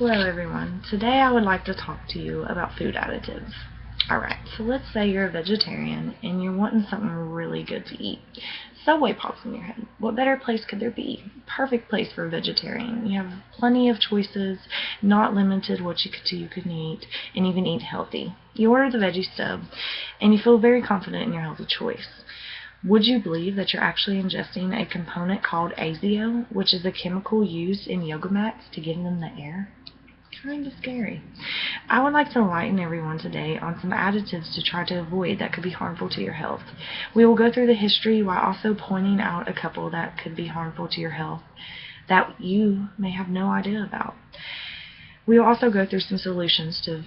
Hello everyone. Today I would like to talk to you about food additives. Alright, so let's say you're a vegetarian and you're wanting something really good to eat. Subway pops in your head. What better place could there be? Perfect place for a vegetarian. You have plenty of choices, not limited what you can eat, and you can eat healthy. You order the veggie sub and you feel very confident in your healthy choice. Would you believe that you're actually ingesting a component called azeo, which is a chemical used in yoga mats to get in the air? Kind of scary. I would like to enlighten everyone today on some additives to try to avoid that could be harmful to your health. We will go through the history while also pointing out a couple that could be harmful to your health that you may have no idea about. We will also go through some solutions to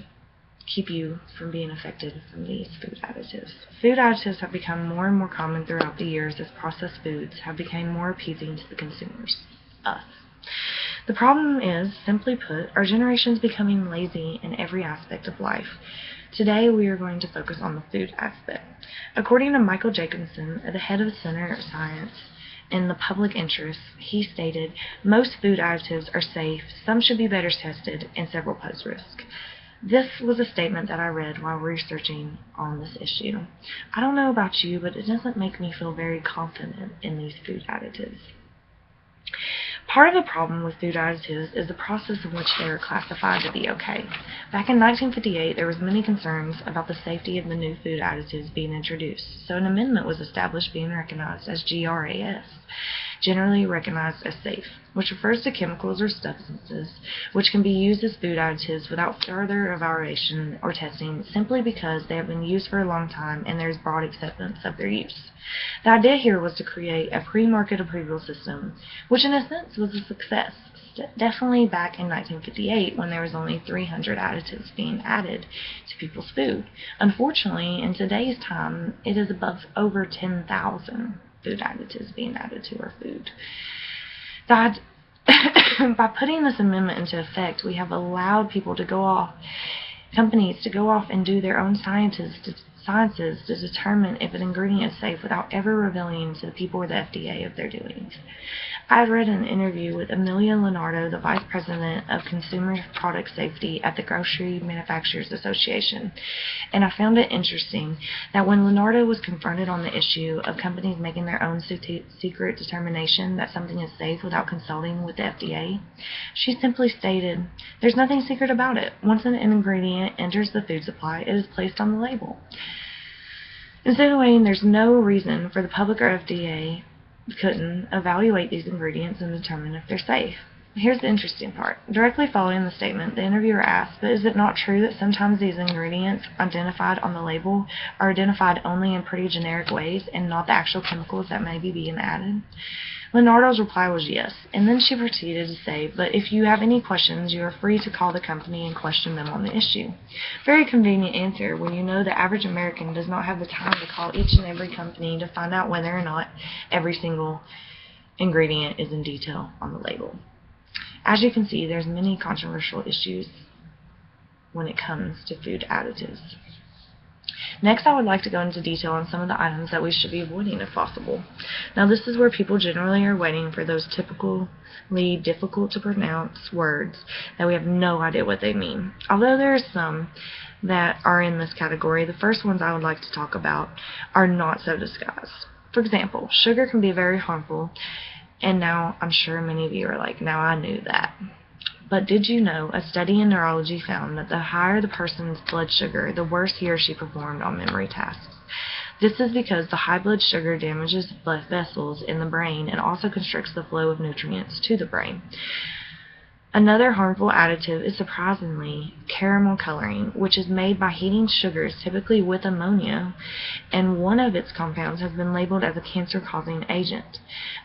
keep you from being affected from these food additives. Food additives have become more and more common throughout the years as processed foods have become more appeasing to the consumers, us. The problem is, simply put, our generation is becoming lazy in every aspect of life. Today we are going to focus on the food aspect. According to Michael Jacobson, the head of the Center of Science in the Public Interest, he stated, "Most food additives are safe, some should be better tested, and several pose risk." This was a statement that I read while researching on this issue. I don't know about you, but it doesn't make me feel very confident in these food additives. Part of the problem with food additives is the process in which they are classified to be okay. Back in 1958, there was many concerns about the safety of the new food additives being introduced, so an amendment was established being recognized as GRAS, generally recognized as safe, which refers to chemicals or substances which can be used as food additives without further evaluation or testing simply because they have been used for a long time and there is broad acceptance of their use. The idea here was to create a pre-market approval system, which in a sense was a success, definitely back in 1958 when there was only 300 additives being added to people's food. Unfortunately, in today's time, it is over 10,000 food additives being added to our food. By putting this amendment into effect, we have allowed companies to go off and do their own sciences to determine if an ingredient is safe without ever revealing to the people or the FDA of their doings. I read an interview with Amelia Leonardo, the Vice President of Consumer Product Safety at the Grocery Manufacturers Association, and I found it interesting that when Leonardo was confronted on the issue of companies making their own secret determination that something is safe without consulting with the FDA, she simply stated, "There's nothing secret about it. Once an ingredient enters the food supply, it is placed on the label." Insinuating there's no reason for the public or FDA couldn't evaluate these ingredients and determine if they're safe. Here's the interesting part. Directly following the statement, the interviewer asked, "But is it not true that sometimes these ingredients identified on the label are identified only in pretty generic ways and not the actual chemicals that may be being added?" Leonardo's reply was yes, and then she proceeded to say, "But if you have any questions, you are free to call the company and question them on the issue." Very convenient answer when you know the average American does not have the time to call each and every company to find out whether or not every single ingredient is in detail on the label. As you can see, there's many controversial issues when it comes to food additives. Next, I would like to go into detail on some of the items that we should be avoiding if possible. Now, this is where people generally are waiting for those typically difficult to pronounce words that we have no idea what they mean. Although there are some that are in this category, the first ones I would like to talk about are not so disguised. For example, sugar can be very harmful, and now I'm sure many of you are like, "Now I knew that." But did you know a study in neurology found that the higher the person's blood sugar, the worse he or she performed on memory tasks? This is because the high blood sugar damages blood vessels in the brain and also constricts the flow of nutrients to the brain. Another harmful additive is surprisingly caramel coloring, which is made by heating sugars, typically with ammonia, and one of its compounds has been labeled as a cancer-causing agent.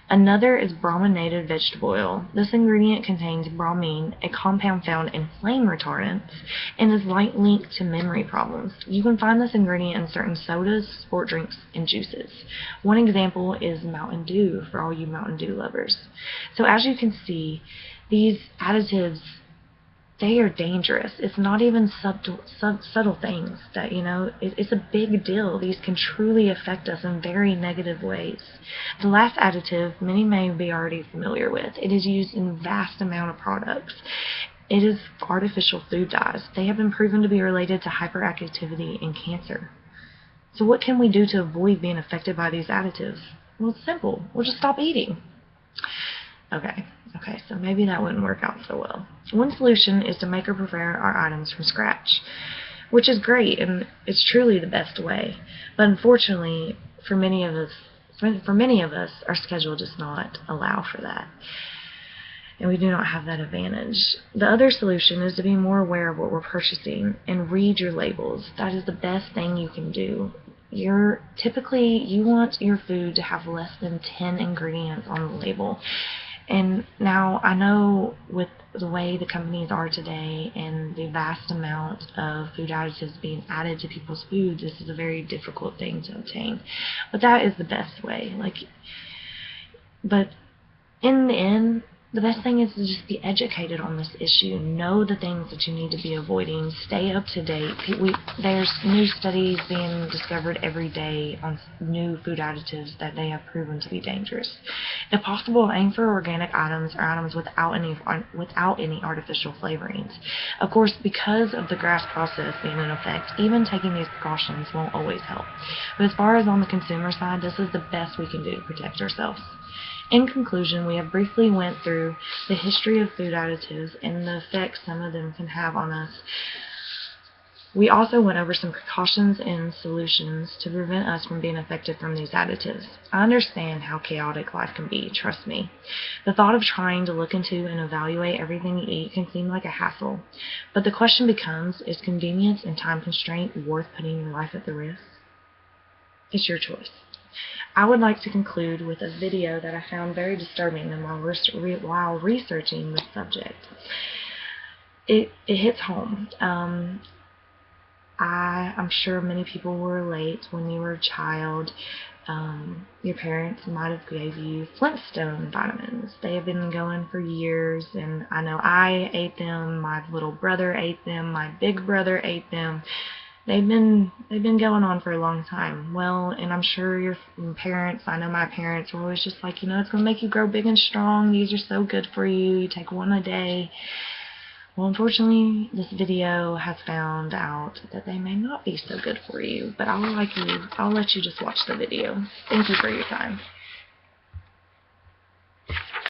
Another is brominated vegetable oil. This ingredient contains bromine, a compound found in flame retardants, and is linked to memory problems. You can find this ingredient in certain sodas, sport drinks, and juices. One example is Mountain Dew, for all you Mountain Dew lovers. So as you can see, these additives, they are dangerous. It's not even subtle things that, it's a big deal. These can truly affect us in very negative ways. The last additive, many may be already familiar with. It is used in vast amount of products. It is artificial food dyes. They have been proven to be related to hyperactivity and cancer. So what can we do to avoid being affected by these additives? Well, it's simple. We'll just stop eating. Okay, so maybe that wouldn't work out so well. One solution is to make or prepare our items from scratch, which is great, and it's truly the best way. But unfortunately, for many of us, our schedule does not allow for that, and we do not have that advantage. The other solution is to be more aware of what we're purchasing and read your labels. That is the best thing you can do. Typically, you want your food to have less than 10 ingredients on the label. And now, I know with the way the companies are today and the vast amount of food additives being added to people's food, this is a very difficult thing to obtain. But that is the best way. But in the end, the best thing is to just be educated on this issue. Know the things that you need to be avoiding. Stay up to date. There's new studies being discovered every day on new food additives that they have proven to be dangerous. If possible, aim for organic items or items without any artificial flavorings. Of course, because of the GRAS process being in effect, even taking these precautions won't always help. But as far as on the consumer side, this is the best we can do to protect ourselves. In conclusion, we have briefly went through the history of food additives and the effects some of them can have on us. We also went over some precautions and solutions to prevent us from being affected from these additives. I understand how chaotic life can be, trust me. The thought of trying to look into and evaluate everything you eat can seem like a hassle. But the question becomes, is convenience and time constraint worth putting your life at the risk? It's your choice. I would like to conclude with a video that I found very disturbing while researching this subject. It hits home. I'm sure many people will relate. When you were a child, your parents might have gave you Flintstone vitamins. They have been going for years, and I know I ate them, my little brother ate them, my big brother ate them. They've been going on for a long time. Well, and I'm sure your parents, I know my parents were always just like, it's going to make you grow big and strong. These are so good for you. You take one a day. Well, unfortunately, this video has found out that they may not be so good for you. But I'll let you just watch the video. Thank you for your time.